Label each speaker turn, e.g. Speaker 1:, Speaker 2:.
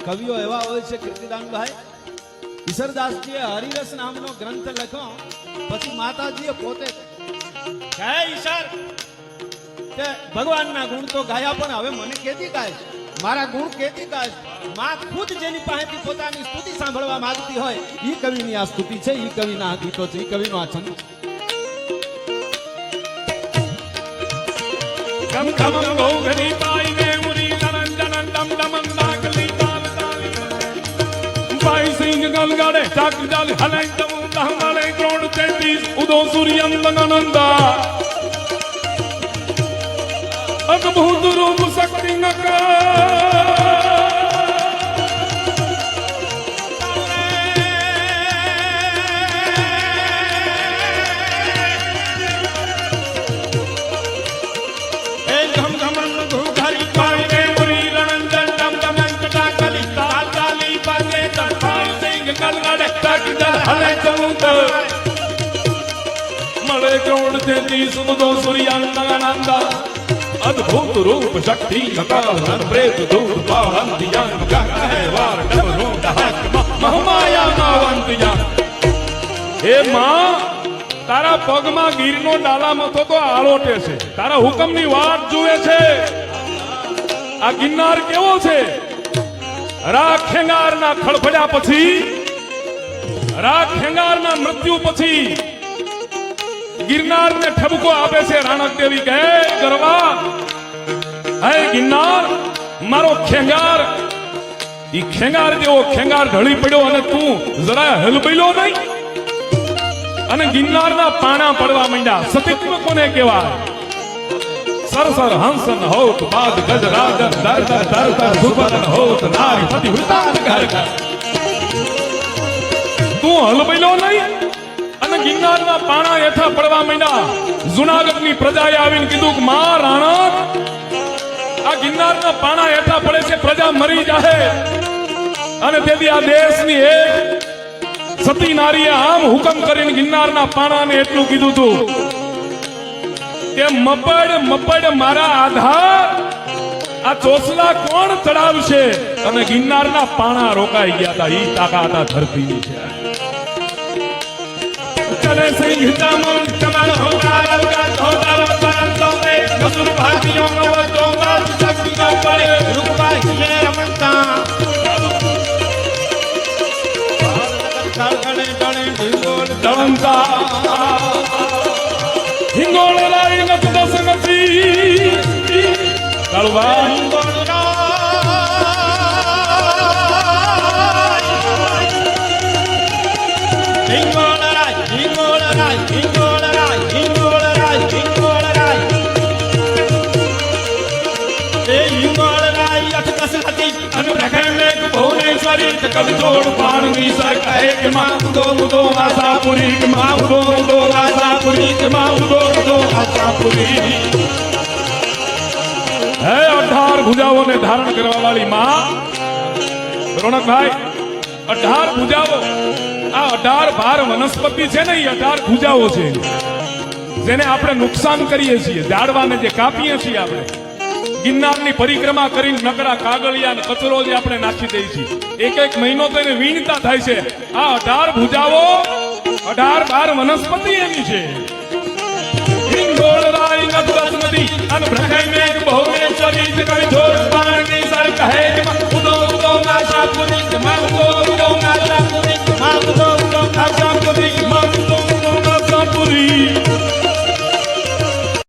Speaker 1: કવિઓ એવા હોય છે કીર્તિદાનભાઈ, ઈશ્વરદાસજીએ હરિરસ નામનો ગ્રંથ લખ્યો, પછી માતાજીએ પોતે કહે ઈશ્વર કે ભગવાનના ગુણ તો ગાયા, પણ હવે મને કેતી ગાય, મારા ગુણ કેતી ગાય. માં ખુદ જેની પાસેથી પોતાની સ્તુતિ સાંભળવા માંગતી હોય, ઈ કવિની આ સ્તુતિ છે, ઈ કવિના આ ગીતો છે, ઈ કવિનો આ છંદ છે.
Speaker 2: કમ કમ ગોગરી પાઈને મુરી નંદન દમ દમ નાગલી તાલ તાલી પાઈ સિંહ ગલગાડે ચાક જાલ હલાઈ દમ દહમાલે ક્રોડ 33 ઉદો સૂર્યમ લગનંદા અદ્ભુત રૂપ શક્તિ નકા મળે ક્રોડ 33 ઉદો સૂર્યાનંદ અદ્ભુત રૂપ શક્તિ અકાલ પ્રેત દૂર પાળંતિયાન કહે વાર ડમરૂ ડહાક મહમાયા નાવંતિયાન. હે માં, તારા પગમાં ગીરનો ડાલા મથો તો આળોટે છે, તારા હુકમની વાટ જુએ છે. આ ગિરનાર કેવો છે? રાખેંગારના ખડખડ્યા પછી, રાખેંગારના મૃત્યુ પછી ગિરનારને ઠપકો આપે છે. રાણક દેવી કહે ગરવા, હે ગિરનાર મારો ખેંગાર, ઈ ખેંગાર જેવો ખેંગાર ઢળી પડ્યો અને તું જરા હલબેલો નહીં, અને ગિરનારના પાણા પડવા માંડ્યા. સતીત્વ કોને કહેવાય? સરસર હંસન હોત બાદ ગજરાજન દર દર દર દર સુપદન હોત નારી પતિ હૃતાન ઘર ઘર. તું હલબેલો નહીં અને ગિરનારના પાણા હેઠા પડવા માંડ્યા. જુનાગઢની પ્રજાએ આવીને કીધું કે માં રાણક, આ ગિરનારના પાણા હેઠા પડે છે, પ્રજા મરી જાય. અને તેથી આ દેશની એક સતી નારીએ આમ હુકમ કરીને ગિરનારના પાણાને એટલું કીધું હતું કે મપડ મપડ મારા આધાર, આ ચોસલા કોણ ચડાવશે? અને ગિરનારના પાણા રોકાઈ ગયા હતા. ઈ તાકાત આ ધરતીની છે. ચલે સિંહ ચમન ચમન હોગા લવગા ધોદા વપરન તોમે ગસુર ભારતીયો નવ તોમા શક્તિ નો પડે રૂપા હિલે અમંતા કાળકણે કણે ઢીંગોળ દળંતા હિંગોળ લાઈ નત દસંગતી કાળવા હિંગોળ કવિજોડ પાણની સર કહે કે માં ઉદો ઉદો આશાપુરી, કે માં ઉદો ઉદો આશાપુરી, કે માં ઉદો ઉદો આશાપુરી. હે 18 ભુજાઓને ધારણ કરવા વાળી માં રોનકભાઈ, 18 ભુજાઓ, આ 18 ભાર વનસ્પતિ છે ને, એ 18 ભુજાઓ છે જેને આપણે નુકસાન કરીએ છીએ. ઝાડવાને જે કાપીએ છીએ આપણે, ગિરનારની પરિક્રમા કરીને નકરા કાગળિયા અને કચરો જે આપણે નાખી દઈએ છીએ, એક એક મહિનો તો એને વીણતા થાય છે. આ 18 ભુજાઓ, 18 ભાર વનસ્પતિ એની છે. હિંગોળ રાઈ નદ દસમતી અને ભ્રખાઈ મેઘ બહુમેશ્વરી કવિ જોર પાણની સર કહે